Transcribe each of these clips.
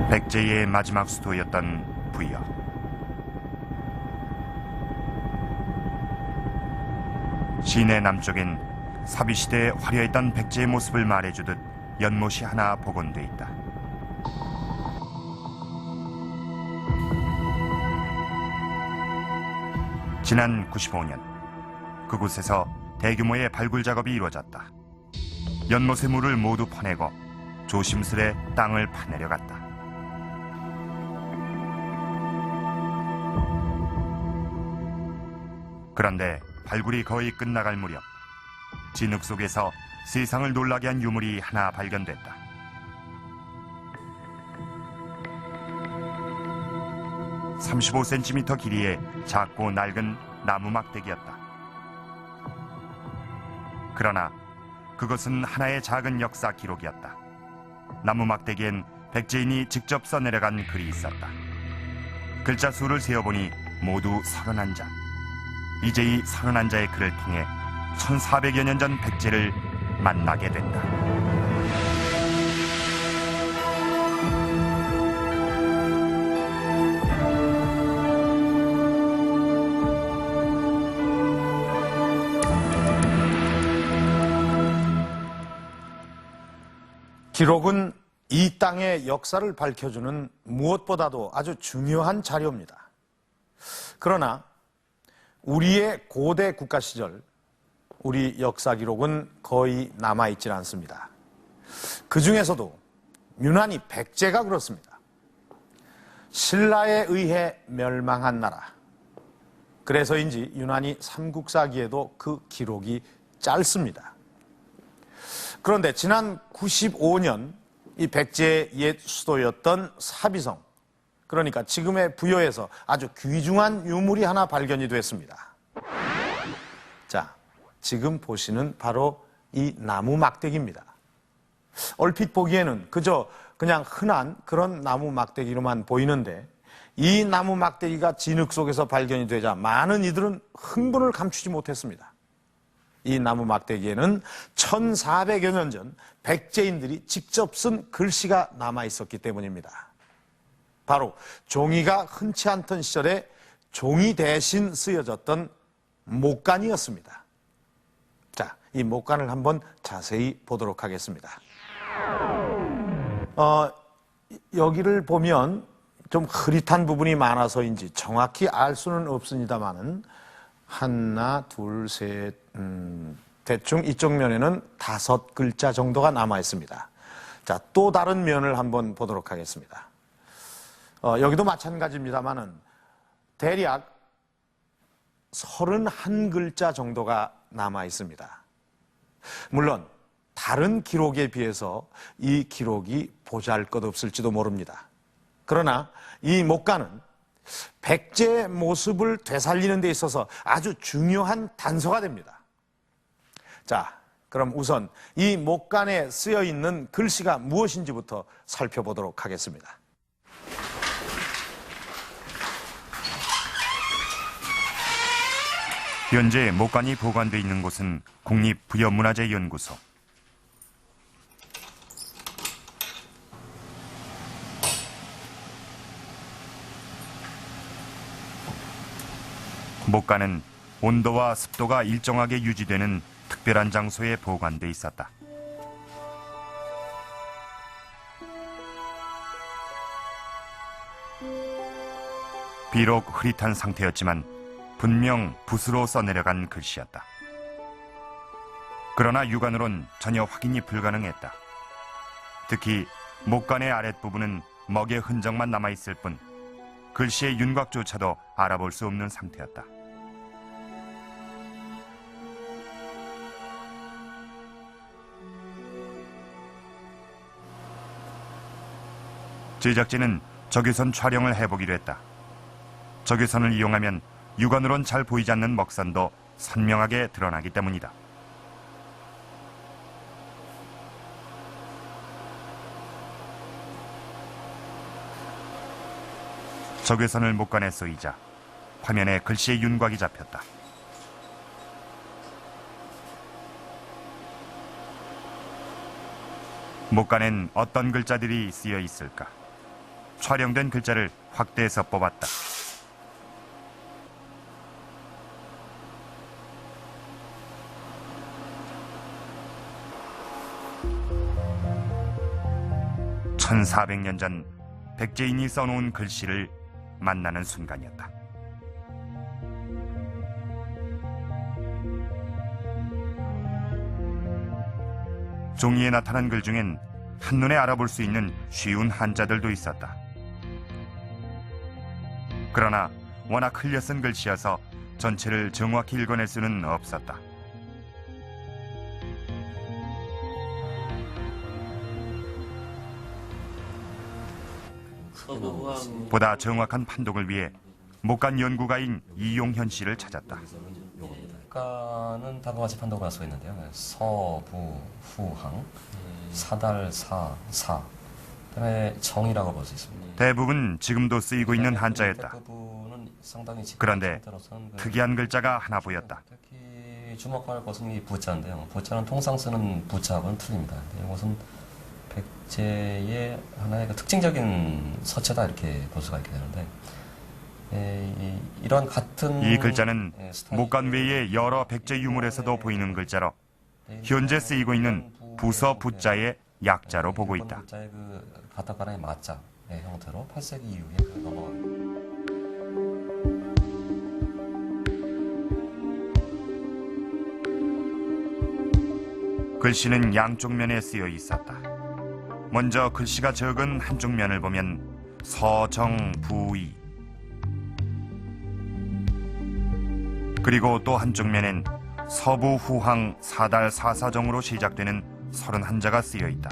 백제의 마지막 수도였던 부여. 시내 남쪽엔 사비시대에 화려했던 백제의 모습을 말해주듯 연못이 하나 복원돼 있다. 지난 95년 그곳에서 대규모의 발굴 작업이 이루어졌다. 연못의 물을 모두 퍼내고 조심스레 땅을 파내려갔다. 그런데 발굴이 거의 끝나갈 무렵 진흙 속에서 세상을 놀라게 한 유물이 하나 발견됐다. (35cm) 길이의 작고 낡은 나무 막대기였다. 그러나 그것은 하나의 작은 역사 기록이었다. 나무 막대기엔 백제인이 직접 써내려간 글이 있었다. 글자 수를 세어보니 모두 31자. 이제 이 31자의 글을 통해 1400여 년 전 백제를 만나게 된다. 기록은 이 땅의 역사를 밝혀주는 무엇보다도 아주 중요한 자료입니다. 그러나 우리의 고대 국가 시절 우리 역사 기록은 거의 남아있질 않습니다. 그 중에서도 유난히 백제가 그렇습니다. 신라에 의해 멸망한 나라. 그래서인지 유난히 삼국사기에도 그 기록이 짧습니다. 그런데 지난 95년 이 백제의 옛 수도였던 사비성, 그러니까 지금의 부여에서 아주 귀중한 유물이 하나 발견이 됐습니다. 자, 지금 보시는 바로 이 나무 막대기입니다. 얼핏 보기에는 그냥 흔한 그런 나무 막대기로만 보이는데 이 나무 막대기가 진흙 속에서 발견이 되자 많은 이들은 흥분을 감추지 못했습니다. 이 나무 막대기에는 1400여 년 전 백제인들이 직접 쓴 글씨가 남아 있었기 때문입니다. 바로 종이가 흔치 않던 시절에 종이 대신 쓰여졌던 목간이었습니다. 자, 이 목간을 한번 자세히 보도록 하겠습니다. 여기를 보면 좀 흐릿한 부분이 많아서인지 정확히 알 수는 없습니다만은 하나, 둘, 셋, 대충 이쪽 면에는 5글자 정도가 남아 있습니다. 자, 또 다른 면을 한번 보도록 하겠습니다. 여기도 마찬가지입니다만은 대략 31글자 정도가 남아 있습니다. 물론 다른 기록에 비해서 이 기록이 보잘것없을지도 모릅니다. 그러나 이 목간은 백제의 모습을 되살리는 데 있어서 아주 중요한 단서가 됩니다. 자, 그럼 우선 이 목간에 쓰여 있는 글씨가 무엇인지부터 살펴보도록 하겠습니다. 현재 목간이 보관되어 있는 곳은 국립부여문화재연구소. 목간은 온도와 습도가 일정하게 유지되는 특별한 장소에 보관돼 있었다. 비록 흐릿한 상태였지만 분명 붓으로 써내려간 글씨였다. 그러나 육안으론 전혀 확인이 불가능했다. 특히 목간의 아랫부분은 먹의 흔적만 남아있을 뿐 글씨의 윤곽조차도 알아볼 수 없는 상태였다. 제작진은 적외선 촬영을 해보기로 했다. 적외선을 이용하면 육안으론 잘 보이지 않는 먹선도 선명하게 드러나기 때문이다. 적외선을 목간에 쏘이자 화면에 글씨의 윤곽이 잡혔다. 목간엔 어떤 글자들이 쓰여 있을까? 촬영된 글자를 확대해서 뽑았다. (1400년) 전 백제인이 써놓은 글씨를 만나는 순간이었다. 종이에 나타난 글 중엔 한눈에 알아볼 수 있는 쉬운 한자들도 있었다. 그러나 워낙 흘려 쓴 글씨여서 전체를 정확히 읽어낼 수는 없었다. 보다 정확한 판독을 위해 목간 연구가인 이용현 씨를 찾았다. 목간은 다음과 같이 판독을 할 수가 있는데요. 서부, 후항, 사달, 사, 그다음에 정이라고 볼 수 있습니다. 대부분 지금도 쓰이고 있는 한자였다. 대부분은 상당히 그런데 특이한 글자가 하나 보였다. 특히 주목할 것은 이 부자인데요. 부자는 통상 쓰는 부자하고는 틀립니다. 이것은 백제의 하나의 특징적인 서체다 이렇게 볼 수가 있게 되는데, 이런 같은 이 글자는 스타일의 목간 외의 여러 백제 유물에서도 보이는 글자로 현재 쓰이고 있는 부서 부자의 약자로 보고 있다. 부자의 그 가타카나의 마자의 형태로 8세기 이후에 넘어갑니다. 글씨는 양쪽 면에 쓰여 있었다. 먼저 글씨가 적은 한쪽 면을 보면 서정부이, 그리고 또 한쪽 면엔 서부후항 사달사사정으로 시작되는 31자가 쓰여 있다.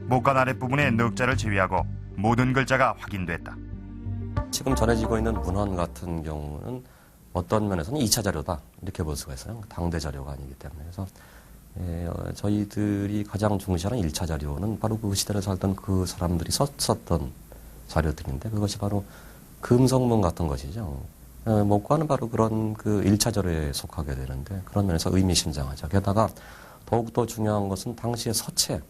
목간 아랫부분의 넉자를 제외하고 모든 글자가 확인됐다. 지금 전해지고 있는 문헌 같은 경우는 어떤 면에서는 2차 자료다 이렇게 볼 수가 있어요. 당대 자료가 아니기 때문에. 그래서 저희들이 가장 중시하는 1차 자료는 바로 그 시대를 살던 그 사람들이 썼던 자료들인데, 그것이 바로 금성문 같은 것이죠. 목관은 바로 그런 그 1차 자료에 속하게 되는데, 그런 면에서 의미심장하죠. 게다가 더욱더 중요한 것은 당시의 서체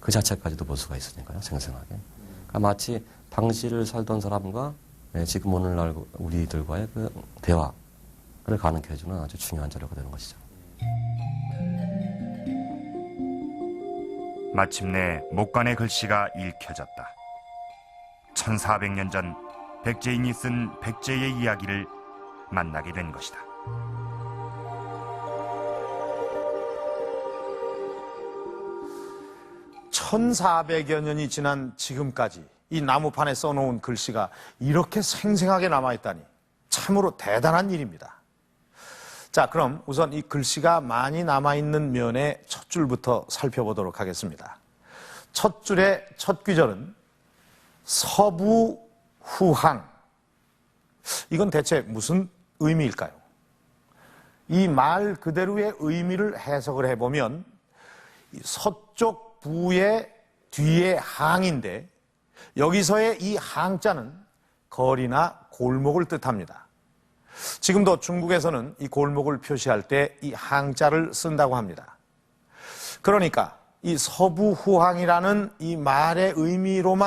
그 자체까지도 볼 수가 있으니까요, 생생하게. 그러니까 마치 당시를 살던 사람과 지금 오늘날 우리들과의 그 대화를 가능케 해주는 아주 중요한 자료가 되는 것이죠. 마침내 목간의 글씨가 읽혀졌다. 1400년 전 백제인이 쓴 백제의 이야기를 만나게 된 것이다. (1400여) 년이 지난 지금까지 이 나무판에 써놓은 글씨가 이렇게 생생하게 남아있다니 참으로 대단한 일입니다. 자, 그럼 우선 이 글씨가 많이 남아있는 면의 첫 줄부터 살펴보도록 하겠습니다. 첫 줄의 첫 귀절은 서부후항. 이건 대체 무슨 의미일까요? 이 말 그대로의 의미를 해석을 해보면 서쪽 부의 뒤에 항인데, 여기서의 이 항자는 거리나 골목을 뜻합니다. 지금도 중국에서는 이 골목을 표시할 때 이 항자를 쓴다고 합니다. 그러니까 이 서부후항이라는 이 말의 의미로만